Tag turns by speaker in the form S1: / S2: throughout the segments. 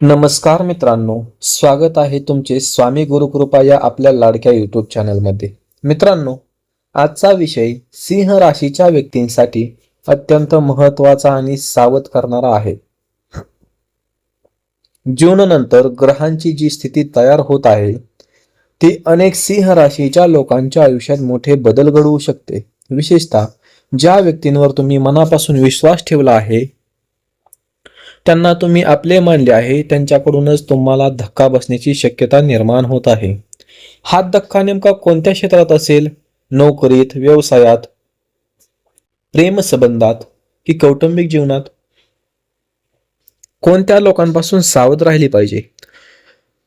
S1: नमस्कार मित्रांनो, स्वागत आहे तुमचे स्वामी गुरुकृपा या आपल्या लाडक्या युट्यूब चॅनलमध्ये. मित्रांनो, आजचा विषय सिंह राशीच्या व्यक्तींसाठी अत्यंत महत्त्वाचा आणि सावध करणारा आहे. जून नंतर ग्रहांची जी स्थिती तयार होत आहे ती अनेक सिंह राशीच्या लोकांच्या आयुष्यात मोठे बदल घडवू शकते. विशेषतः ज्या व्यक्तींवर तुम्ही मनापासून विश्वास ठेवला आहे, त्यांना तुम्ही आपले मानले आहे, त्यांच्याकडूनच तुम्हाला धक्का बसण्याची शक्यता निर्माण होत आहे. हा धक्का नेमका कोणत्या क्षेत्रात असेल? नोकरीत, व्यवसायात, प्रेम संबंधात की कौटुंबिक जीवनात? कोणत्या लोकांपासून सावध राहिली पाहिजे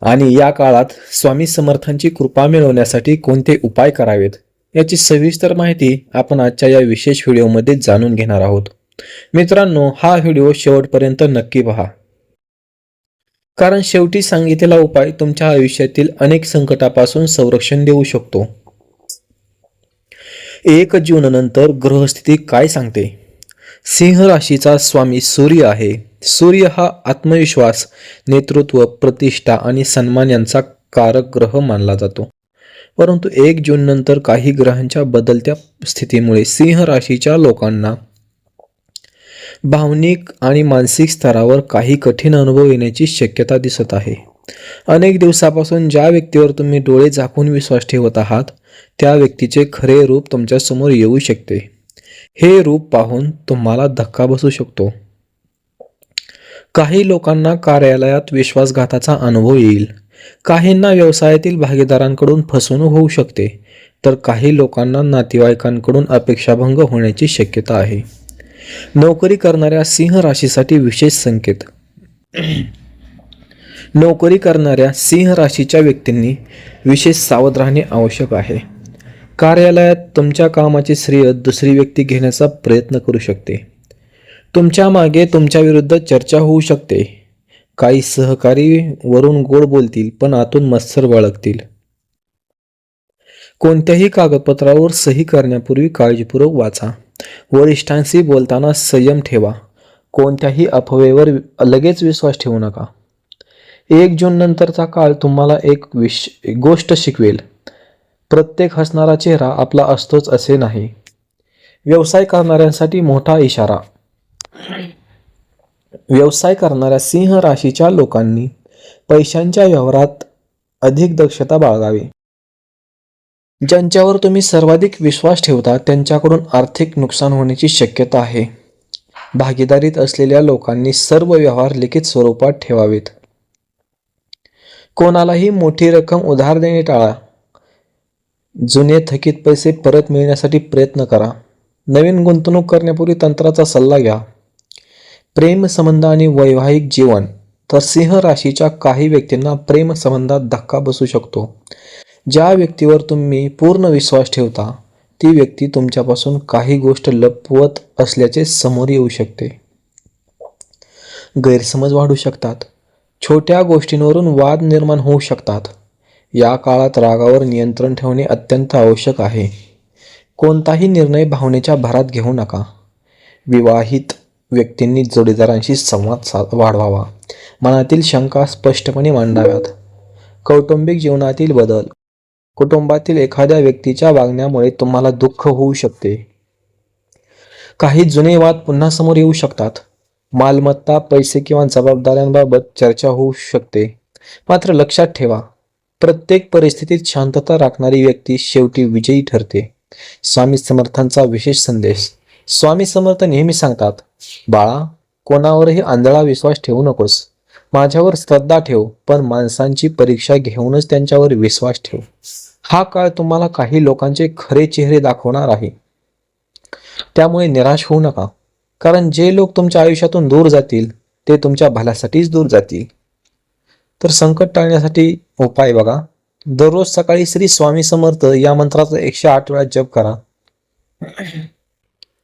S1: आणि या काळात स्वामी समर्थांची कृपा मिळवण्यासाठी कोणते उपाय करावेत, याची सविस्तर माहिती आपण आजच्या या विशेष व्हिडिओमध्ये जाणून घेणार आहोत. मित्रांनो, हा व्हिडिओ शेवटपर्यंत नक्की पहा, कारण शेवटी सांगितलेला उपाय तुमच्या आयुष्यातील अनेक संकटापासून संरक्षण देऊ शकतो. 1 जून नंतर ग्रहस्थिती काय सांगते? सिंह राशीचा स्वामी सूर्य आहे. सूर्य हा आत्मविश्वास, नेतृत्व, प्रतिष्ठा आणि सन्मान यांचा कारक ग्रह मानला जातो. परंतु 1 जून नंतर काही ग्रहांच्या बदलत्या स्थितीमुळे सिंह राशीच्या लोकांना भावनिक आणि मानसिक स्तरावर काही कठीण अनुभव येण्याची शक्यता दिसत आहे. अनेक दिवसापासून ज्या व्यक्तीवर तुम्ही डोळे झाकून विश्वास ठेवत आहात, त्या व्यक्तीचे खरे रूप तुमच्या समोर येऊ शकते. हे रूप पाहून तुम्हाला धक्का बसू शकतो. काही लोकांना कार्यालयात विश्वासघाताचा अनुभव येईल. काहींना व्यवसायातील भागीदारांकडून फसवणूक होऊ शकते, तर काही लोकांना नातेवाईकांकडून अपेक्षाभंग होण्याची शक्यता आहे. नोकरी करणाऱ्या सिंह राशीसाठी विशेष संकेत. नोकरी करणाऱ्या सिंह राशीच्या व्यक्तींनी विशेष सावध राहणे आवश्यक आहे. कार्यालयात तुमच्या कामाचे श्रेय दुसरी व्यक्ती घेण्याचा प्रयत्न करू शकते. तुमच्या मागे तुमच्या विरुद्ध चर्चा होऊ शकते. काही सहकारी वरून गोड बोलतील, पण आतून मत्सर बाळगतील. कोणत्याही कागदपत्रावर सही करण्यापूर्वी काळजीपूर्वक वाचा. वरिष्ठांशी बोलताना संयम ठेवा. कोणत्याही अफवेवर लगेच विश्वास ठेवू नका. 1 जून नंतरचा काळ तुम्हाला एक गोष्ट शिकवेल. प्रत्येक हसणारा चेहरा आपला असतोच असे नाही. व्यवसाय करणाऱ्यांसाठी मोठा इशारा. व्यवसाय करणाऱ्या सिंह राशीच्या लोकांनी पैशांच्या व्यवहारात अधिक दक्षता बाळगावी. ज्यांच्यावर तुम्ही सर्वाधिक विश्वास ठेवता त्यांच्याकडून आर्थिक नुकसान होण्याची शक्यता आहे. भागीदारीत असलेल्या लोकांनी सर्व व्यवहार लिखित स्वरूपात ठेवावेत. कोणालाही मोठी रक्कम उधार देणे टाळा. जुने थकीत पैसे परत मिळण्यासाठी प्रयत्न करा. नवीन गुंतवणूक करण्यापूर्वी तंत्राचा सल्ला घ्या. प्रेम संबंध आणि वैवाहिक जीवन. तर सिंह राशीच्या काही व्यक्तींना प्रेम संबंधात धक्का बसू शकतो. ज्या व्यक्तीवर तुम्ही पूर्ण विश्वास ठेवता, ती व्यक्ती तुमच्यापासून काही गोष्ट लपवत असल्याचे समोर येऊ शकते. गैरसमज वाढू शकतात. छोट्या गोष्टींवरून वाद निर्माण होऊ शकतात. या काळात रागावर नियंत्रण ठेवणे अत्यंत आवश्यक आहे. कोणताही निर्णय भावनेच्या भरात घेऊ नका. विवाहित व्यक्तींनी जोडीदारांशी संवाद वाढवावा. मनातील शंका स्पष्टपणे मांडाव्यात. कौटुंबिक जीवनातील बदल. कुटुंबातील एखाद्या व्यक्तीच्या वागण्यामुळे तुम्हाला दुःख होऊ शकते. काही जुने वाद पुन्हा समोर येऊ शकतात. मालमत्ता, पैसे किंवा जबाबदाऱ्यांबाबत चर्चा होऊ शकते. मात्र लक्षात ठेवा, प्रत्येक परिस्थितीत शांतता राखणारी व्यक्ती शेवटी विजयी ठरते. स्वामी समर्थांचा विशेष संदेश. स्वामी समर्थ नेहमी सांगतात, बाळा, कोणावरही आंधळा विश्वास ठेवू नकोस. माझ्यावर श्रद्धा ठेव, पण माणसांची परीक्षा घेऊनच त्यांच्यावर विश्वास ठेव. हा काळ तुम्हाला काही लोकांचे खरे चेहरे दाखवणार आहे. त्यामुळे निराश होऊ नका, कारण जे लोक तुमच्या आयुष्यातून दूर जातील ते तुमच्या भल्यासाठीच दूर जातील. तर संकट टाळण्यासाठी उपाय बघा. दररोज सकाळी श्री स्वामी समर्थ या मंत्राचा 108 वेळा जप करा.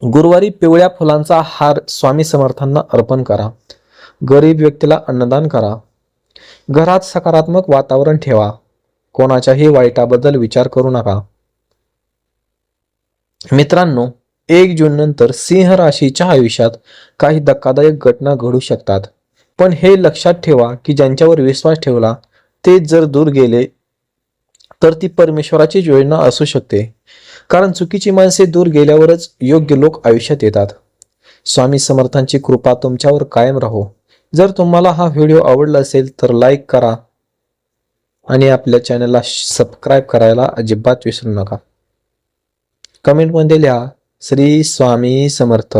S1: गुरुवारी पिवळ्या फुलांचा हार स्वामी समर्थांना अर्पण करा. गरीब व्यक्तीला अन्नदान करा. घरात सकारात्मक वातावरण ठेवा. कोणाच्याही वाईटाबद्दल विचार करू नका. मित्रांनो, 1 जून नंतर सिंह राशीच्या आयुष्यात काही धक्कादायक घटना घडू शकतात. पण हे लक्षात ठेवा की ज्यांच्यावर विश्वास ठेवला ते जर दूर गेले तर ती परमेश्वराची योजना असू शकते, कारण चुकीची माणसे दूर गेल्यावरच योग्य लोक आयुष्यात येतात. स्वामी समर्थांची कृपा तुमच्यावर कायम राहो. जर तुम्हाला हा व्हिडिओ आवडला असेल तर लाईक करा आणि आपल्या चॅनलला सबस्क्राईब करायला अजिबात विसरू नका. कमेंटमध्ये लिहा श्री स्वामी समर्थ.